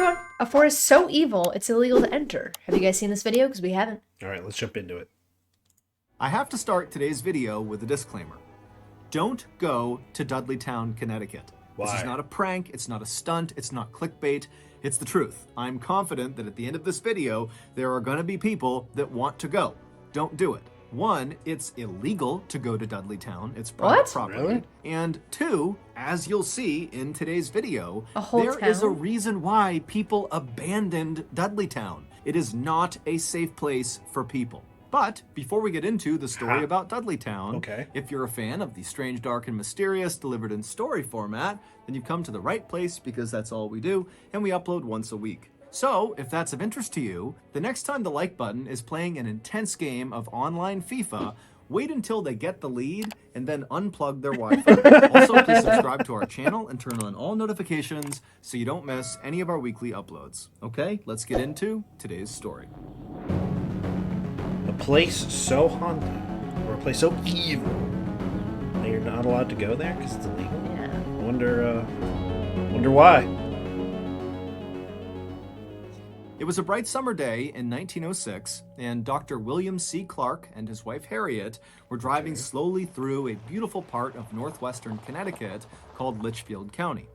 everyone! A forest so evil, it's illegal to enter. Have you guys seen this video? Because we haven't. All right, let's jump into it. I have to start today's video with a disclaimer. Don't go to Dudleytown, Connecticut. Why? This is not a prank, it's not a stunt, it's not clickbait, it's the truth. I'm confident that at the end of this video, there are going to be people that want to go. Don't do it. One, it's illegal to go to Dudleytown. It's private property. Really? And two, as you'll see in today's video, there is a reason why people abandoned Dudleytown. It is not a safe place for people. But before we get into the story about Dudleytown, if you're a fan of the strange, dark, and mysterious delivered in story format, then you've come to the right place because that's all we do, and we upload once a week. So, if that's of interest to you, the next time the like button is playing an intense game of online FIFA, wait until they get the lead and then unplug their Wi-Fi. Also, please subscribe to our channel and turn on all notifications so you don't miss any of our weekly uploads. Okay, let's get into today's story. A place so haunted, or a place so evil, that you're not allowed to go there because it's illegal? Yeah. I wonder why. It was a bright summer day in 1906, and Dr. William C. Clark and his wife Harriet were driving slowly through a beautiful part of northwestern Connecticut called Litchfield County.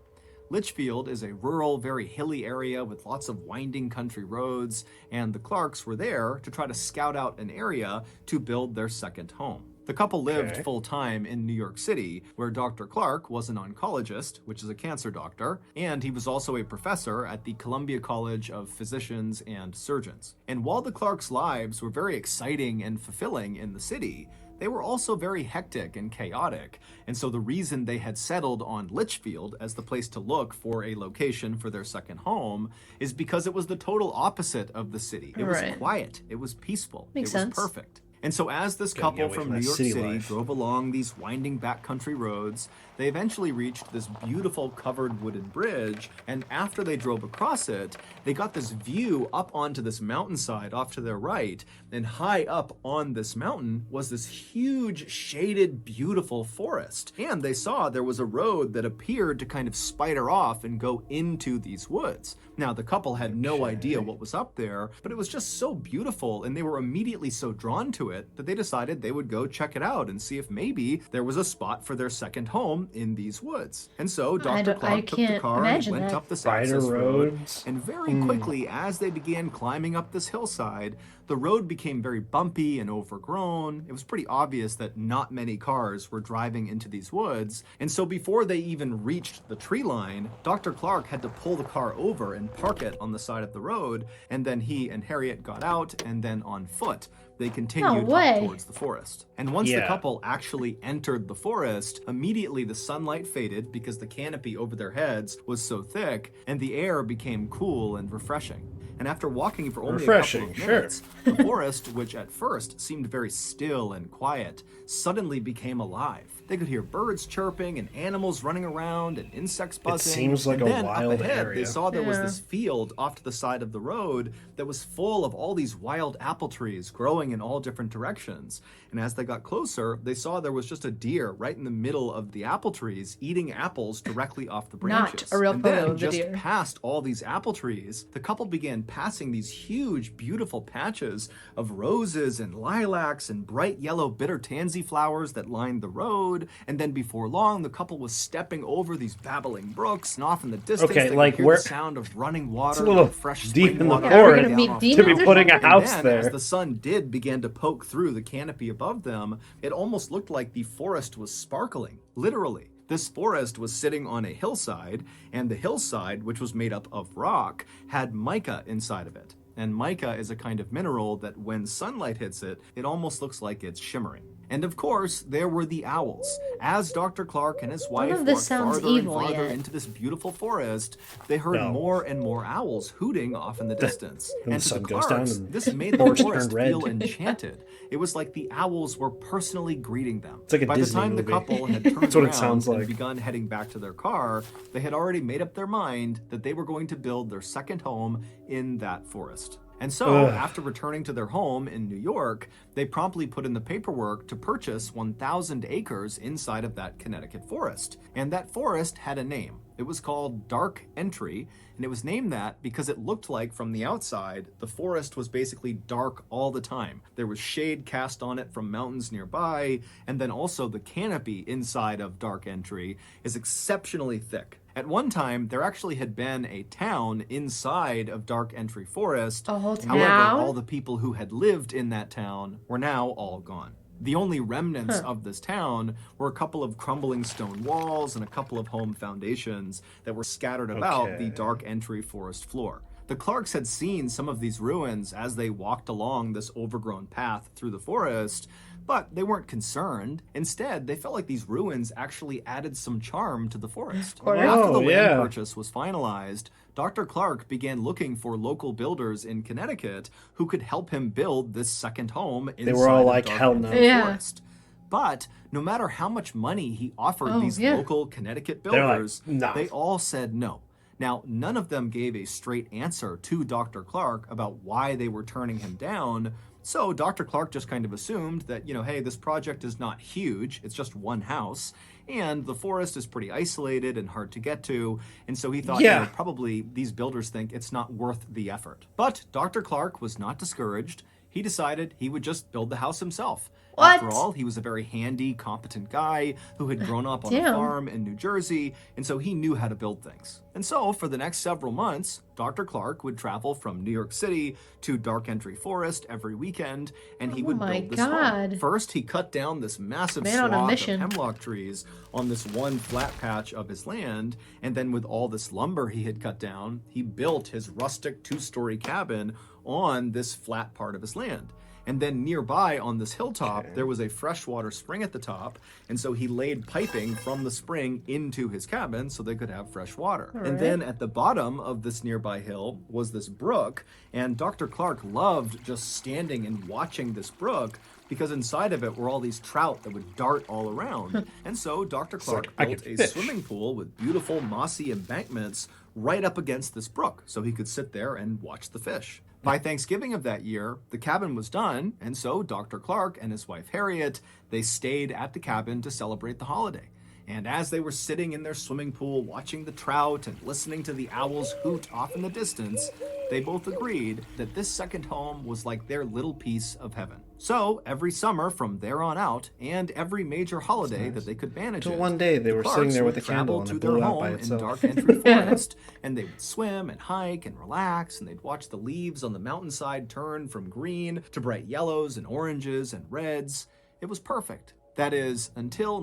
Litchfield is a rural, very hilly area with lots of winding country roads, and the Clarks were there to try to scout out an area to build their second home. The couple lived full-time in New York City, where Dr. Clark was an oncologist, which is a cancer doctor, and he was also a professor at the Columbia College of Physicians and Surgeons. And while the Clarks' lives were very exciting and fulfilling in the city, they were also very hectic and chaotic, and so the reason they had settled on Litchfield as the place to look for a location for their second home is because it was the total opposite of the city. It was quiet, it was peaceful, it was perfect. And so as this couple from New York City drove along these winding backcountry roads, they eventually reached this beautiful covered wooded bridge, and after they drove across it, they got this view up onto this mountainside off to their right, and high up on this mountain was this huge, shaded, beautiful forest. And they saw there was a road that appeared to kind of spider off and go into these woods. Now, the couple had no idea what was up there, but it was just so beautiful, and they were immediately so drawn to it that they decided they would go check it out and see if maybe there was a spot for their second home in these woods. And so Dr. Clark took the car and went up this access road, and very quickly, as they began climbing up this hillside, the road became very bumpy and overgrown. It was pretty obvious that not many cars were driving into these woods, and so before they even reached the tree line, Dr. Clark had to pull the car over and park it on the side of the road, and then he and Harriet got out, and then on foot they continued up towards the forest. And once the couple actually entered the forest, immediately the sunlight faded because the canopy over their heads was so thick, and the air became cool and refreshing. And after walking for only a couple of minutes, the forest, which at first seemed very still and quiet, suddenly became alive. They could hear birds chirping and animals running around and insects buzzing. It seems like and a then wild up ahead, area. They saw there was this field off to the side of the road that was full of all these wild apple trees growing in all different directions. And as they got closer, they saw there was just a deer right in the middle of the apple trees eating apples directly off the branches. Not a real and photo then, of the just deer. past all these apple trees, the couple began passing these huge, beautiful patches of roses and lilacs and bright yellow bitter tansy flowers that lined the road. And then before long, the couple was stepping over these babbling brooks, and off in the distance, they could hear the sound of running water, it's a little fresh deep in the water forest to be putting a house and then, there. as the sun began to poke through the canopy above them, it almost looked like the forest was sparkling, literally. This forest was sitting on a hillside, and the hillside, which was made up of rock, had mica inside of it. And mica is a kind of mineral that when sunlight hits it, it almost looks like it's shimmering. And of course, there were the owls. As Dr. Clark and his wife walked farther and farther into this beautiful forest, they heard more and more owls hooting off in the distance. And to the Clarks, this made the forest feel enchanted. It was like the owls were personally greeting them. It's like a By Disney the time movie. the couple had turned what it around sounds and like. begun heading back to their car, they had already made up their mind that they were going to build their second home in that forest. And so, after returning to their home in New York, they promptly put in the paperwork to purchase 1,000 acres inside of that Connecticut forest. And that forest had a name. It was called Dark Entry, and it was named that because it looked like from the outside, the forest was basically dark all the time. There was shade cast on it from mountains nearby, and then also the canopy inside of Dark Entry is exceptionally thick. At one time, there actually had been a town inside of Dark Entry Forest. A whole However, town? all the people who had lived in that town were now all gone. The only remnants of this town were a couple of crumbling stone walls and a couple of home foundations that were scattered about the Dark Entry forest floor. The Clarks had seen some of these ruins as they walked along this overgrown path through the forest, but they weren't concerned. Instead, they felt like these ruins actually added some charm to the forest. course. After the Oh, land yeah. purchase was finalized, Dr. Clark began looking for local builders in Connecticut who could help him build this second home inside were all of like, Dark "Hell Entry no." Yeah. Forest. But no matter how much money he offered Oh, these yeah. local Connecticut They're like, builders, "No." they all said no. Now, none of them gave a straight answer to Dr. Clark about why they were turning him down. So Dr. Clark just kind of assumed that, hey, this project is not huge. It's just one house. And the forest is pretty isolated and hard to get to. And so he thought, Yeah. probably these builders think it's not worth the effort. But Dr. Clark was not discouraged. He decided he would just build the house himself. What? After all, he was a very handy, competent guy who had grown up on a Damn. farm in New Jersey, and so he knew how to build things. And so, for the next several months, Dr. Clark would travel from New York City to Dark Entry Forest every weekend, and he would my build this God. home. First, he cut down this massive Man on a swath of mission. hemlock trees on this one flat patch of his land, and then with all this lumber he had cut down, he built his rustic two-story cabin on this flat part of his land. And then nearby on this hilltop, there was a freshwater spring at the top. And so he laid piping from the spring into his cabin so they could have fresh water. And then at the bottom of this nearby hill was this brook. And Dr. Clark loved just standing and watching this brook because inside of it were all these trout that would dart all around. And so Dr. Clark like, I built could a fish. swimming pool with beautiful mossy embankments right up against this brook so he could sit there and watch the fish. By Thanksgiving of that year, the cabin was done, and so Dr. Clark and his wife Harriet, they stayed at the cabin to celebrate the holiday. And as they were sitting in their swimming pool watching the trout and listening to the owls hoot off in the distance, they both agreed that this second home was like their little piece of heaven. So every summer from there on out, and every major holiday that they could manage Till it, one day they the were Clarks sitting there with would a candle travel and to it their blew out home by in itself. Dark Entry Forest, and they would swim and hike and relax, and they'd watch the leaves on the mountainside turn from green to bright yellows and oranges and reds. It was perfect. That is, until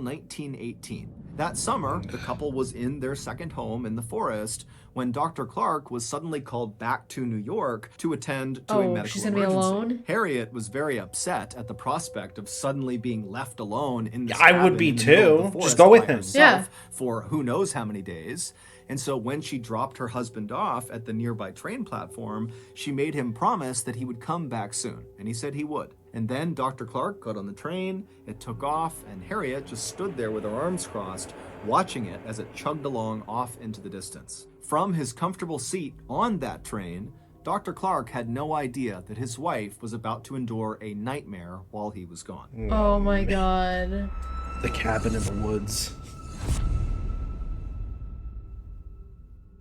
1918. That summer, the couple was in their second home in the forest when Dr. Clark was suddenly called back to New York to attend to a Oh, medical she's gonna be emergency. alone? Harriet was very upset at the prospect of suddenly being left alone in this I would cabin be in the middle of too. the Just forest go with by him. herself Yeah. for who knows how many days. And so when she dropped her husband off at the nearby train platform, she made him promise that he would come back soon, and he said he would. And then Dr. Clark got on the train, it took off, and Harriet just stood there with her arms crossed, watching it as it chugged along off into the distance. From his comfortable seat on that train, Dr. Clark had no idea that his wife was about to endure a nightmare while he was gone. Oh my God. The cabin in the woods.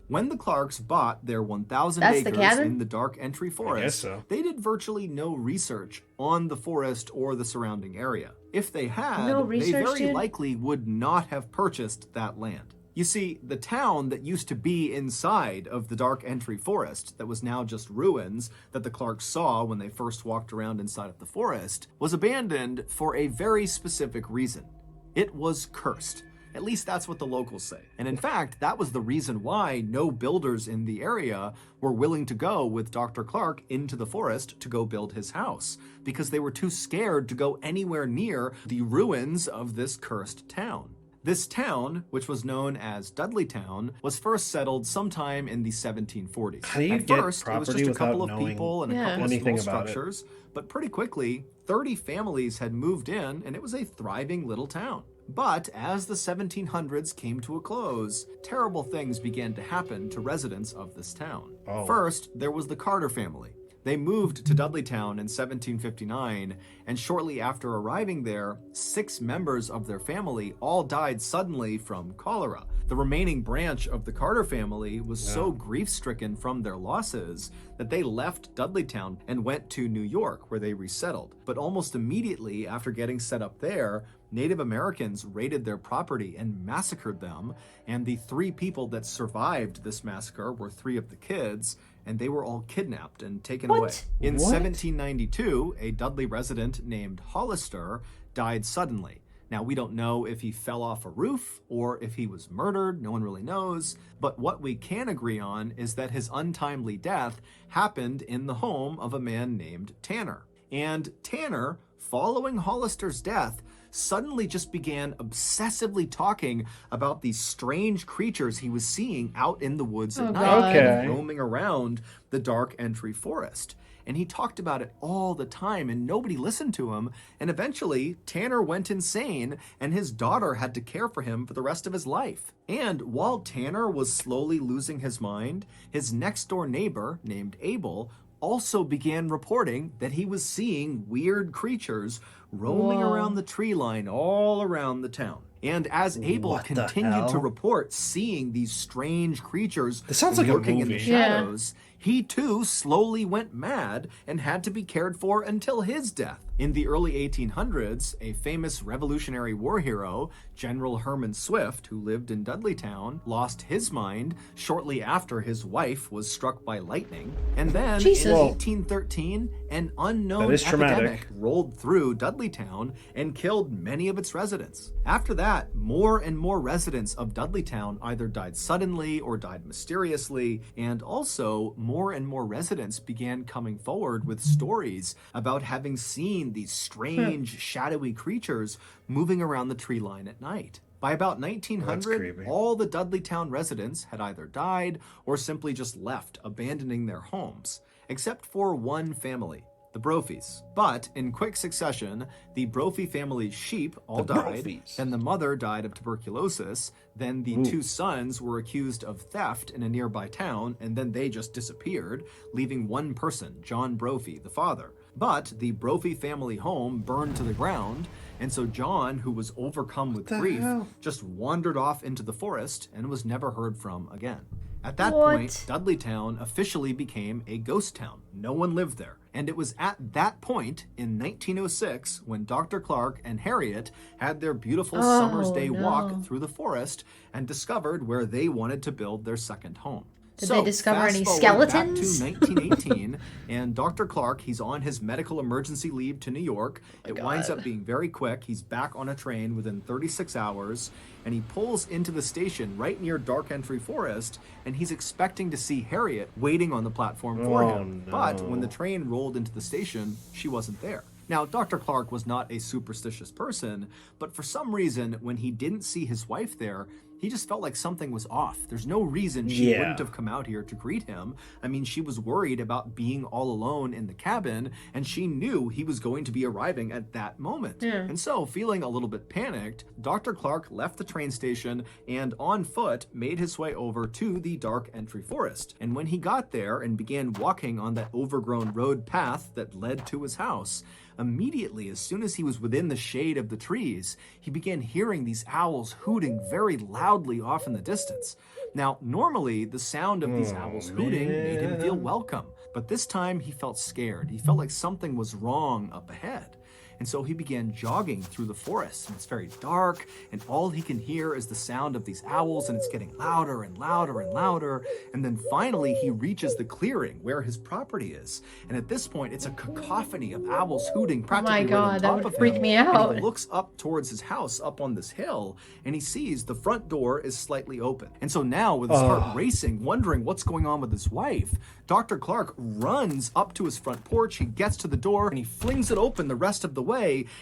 When the Clarks bought their 1,000 That's the acres cabin? in the Dark Entry Forest, so. they did virtually no research on the forest or the surrounding area. If they had, No they research, very dude? likely would not have purchased that land. You see, the town that used to be inside of the Dark Entry Forest, that was now just ruins that the Clarks saw when they first walked around inside of the forest, was abandoned for a very specific reason. It was cursed. At least that's what the locals say. And in fact, that was the reason why no builders in the area were willing to go with Dr. Clark into the forest to go build his house, because they were too scared to go anywhere near the ruins of this cursed town. This town, which was known as Dudleytown, was first settled sometime in the 1740s. How do you At get first, it was property just a without couple of knowing people and a Yeah. couple of anything small about it? structures, but pretty quickly, 30 families had moved in, and it was a thriving little town. But as the 1700s came to a close, terrible things began to happen to residents of this town. Oh. First, there was the Carter family. They moved to Dudleytown in 1759, and shortly after arriving there, 6 members of their family all died suddenly from cholera. The remaining branch of the Carter family was so grief-stricken from their losses that they left Dudleytown and went to New York, where they resettled. But almost immediately after getting set up there, Native Americans raided their property and massacred them, and the 3 people that survived this massacre were 3 of the kids, and they were all kidnapped and taken away. In 1792, a Dudley resident named Hollister died suddenly. Now, we don't know if he fell off a roof or if he was murdered. No one really knows. But what we can agree on is that his untimely death happened in the home of a man named Tanner. And Tanner, following Hollister's death, suddenly just began obsessively talking about these strange creatures he was seeing out in the woods at night, and roaming around the dark entry forest. And he talked about it all the time, and nobody listened to him. And eventually, Tanner went insane, and his daughter had to care for him for the rest of his life. And while Tanner was slowly losing his mind, his next-door neighbor, named Abel, also began reporting that he was seeing weird creatures roaming around the tree line all around the town. And as Abel continued to report seeing these strange creatures lurking in the shadows, he too slowly went mad and had to be cared for until his death. In the early 1800s, a famous Revolutionary War hero, General Herman Swift, who lived in Dudleytown, lost his mind shortly after his wife was struck by lightning. And then in 1813, an unknown epidemic rolled through Dudleytown and killed many of its residents. After that, more and more residents of Dudleytown either died suddenly or died mysteriously, and also more and more residents began coming forward with stories about having seen these strange, shadowy creatures moving around the tree line at night. By about 1900, all the Dudleytown residents had either died or simply just left, abandoning their homes, except for one family, the Brophies. But in quick succession, the Brophy family's sheep all died, and the mother died of tuberculosis. Then the 2 sons were accused of theft in a nearby town, and then they just disappeared, leaving one person, John Brophy, the father. But the Brophy family home burned to the ground, and so John, who was overcome with grief, just wandered off into the forest and was never heard from again. At that point, Dudleytown officially became a ghost town. No one lived there. And it was at that point, in 1906, when Dr. Clark and Harriet had their beautiful summer's day walk through the forest and discovered where they wanted to build their second home. Did they discover any skeletons? Back to 1918, and Dr. Clark, he's on his medical emergency leave to New York. It winds up being very quick. He's back on a train within 36 hours, and he pulls into the station right near Dark Entry Forest, and he's expecting to see Harriet waiting on the platform for him. But when the train rolled into the station, she wasn't there. Now, Dr. Clark was not a superstitious person, but for some reason, when he didn't see his wife there, he just felt like something was off. There's no reason she wouldn't have come out here to greet him. I mean, she was worried about being all alone in the cabin, and she knew he was going to be arriving at that moment. And so, feeling a little bit panicked, Dr. Clark left the train station and on foot made his way over to the Dark Entry Forest. And when he got there and began walking on that overgrown road path that led to his house, immediately, as soon as he was within the shade of the trees, he began hearing these owls hooting very loudly off in the distance. Now, normally, the sound of these owls hooting made him feel welcome, but this time he felt scared. He felt like something was wrong up ahead. And so he began jogging through the forest, and it's very dark, and all he can hear is the sound of these owls, and it's getting louder and louder and louder. And then finally he reaches the clearing where his property is. And at this point, it's a cacophony of owls hooting practically right on top of him. That would freak me out. And he looks up towards his house up on this hill, and he sees the front door is slightly open. And so now, with his heart racing, wondering what's going on with his wife, Dr. Clark runs up to his front porch. He gets to the door, and he flings it open the rest of the way.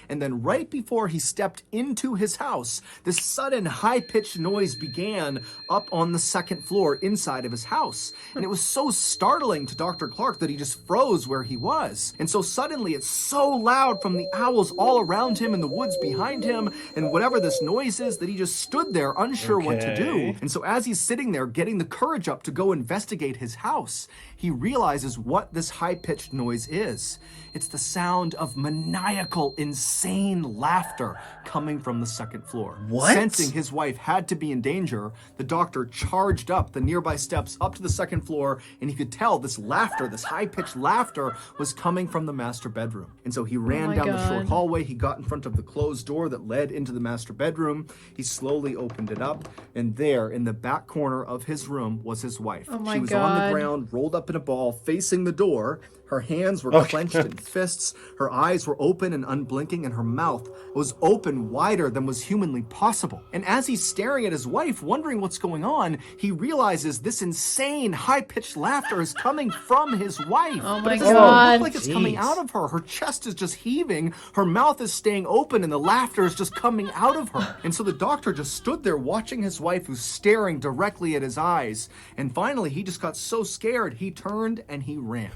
And then right before he stepped into his house, this sudden high-pitched noise began up on the second floor inside of his house. And it was so startling to Dr. Clark that he just froze where he was. And so suddenly it's so loud from the owls all around him and the woods behind him and whatever this noise is that he just stood there unsure what to do. And so as he's sitting there getting the courage up to go investigate his house, he realizes what this high-pitched noise is. It's the sound of maniacal hysterical, insane laughter coming from the second floor. What? Sensing his wife had to be in danger, the doctor charged up the nearby steps up to the second floor, and he could tell this laughter, this high-pitched laughter, was coming from the master bedroom. And so he ran down the short hallway, he got in front of the closed door that led into the master bedroom, he slowly opened it up, and there, in the back corner of his room, was his wife. Oh She was on the ground, rolled up in a ball, facing the door. Her hands were clenched in fists, her eyes were open and unblinking, and her mouth was open wider than was humanly possible. And as he's staring at his wife, wondering what's going on, he realizes this insane, high-pitched laughter is coming from his wife. Oh But my it doesn't God. look like it's coming out of her. Her chest is just heaving, her mouth is staying open, and the laughter is just coming out of her. And so the doctor just stood there watching his wife, who's staring directly at his eyes. And finally, he just got so scared, he turned and he ran.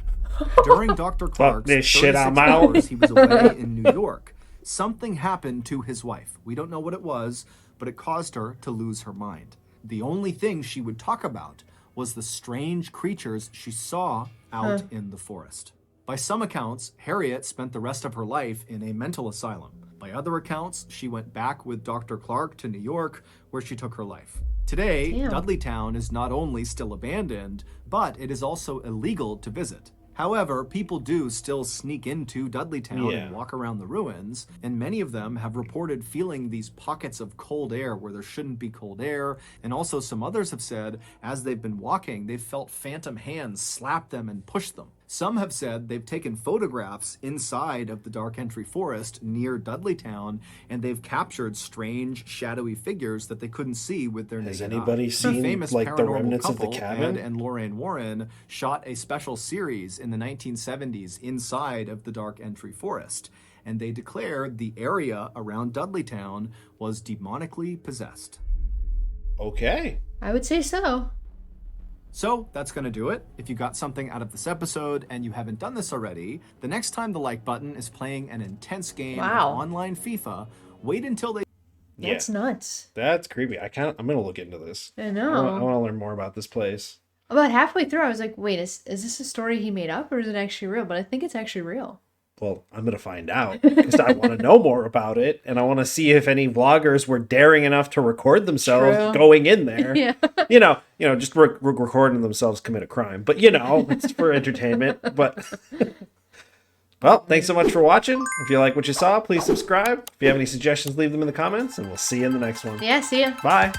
During Dr. Clark's 36 hours he was away in New York, something happened to his wife. We don't know what it was, but it caused her to lose her mind. The only thing she would talk about was the strange creatures she saw out in the forest. By some accounts, Harriet spent the rest of her life in a mental asylum. By other accounts, she went back with Dr. Clark to New York, where she took her life. Today, Dudleytown is not only still abandoned, but it is also illegal to visit. However, people do still sneak into Dudleytown and walk around the ruins, and many of them have reported feeling these pockets of cold air where there shouldn't be cold air, and also some others have said, as they've been walking, they've felt phantom hands slap them and push them. Some have said they've taken photographs inside of the Dark Entry Forest near Dudleytown, and they've captured strange, shadowy figures that they couldn't see with their naked eye. Has anybody seen famous like the paranormal remnants of the couple, cabin? Ed and Lorraine Warren, shot a special series in the 1970s inside of the Dark Entry Forest, and they declared the area around Dudleytown was demonically possessed. Okay. I would say so. So that's going to do it. If you got something out of this episode and you haven't done this already, the next time the like button is playing an intense game of online FIFA, wait until they... That's nuts. That's creepy. I'm gonna look into this. I know. I want to learn more about this place. About halfway through, I was like, wait, is this a story he made up or is it actually real? But I think it's actually real. Well, I'm gonna find out because I want to know more about it, and I want to see if any vloggers were daring enough to record themselves going in there. Yeah. You know, just recording themselves commit a crime. But it's for entertainment. But well, thanks so much for watching. If you like what you saw, please subscribe. If you have any suggestions, leave them in the comments, and we'll see you in the next one. Yeah, see ya. Bye.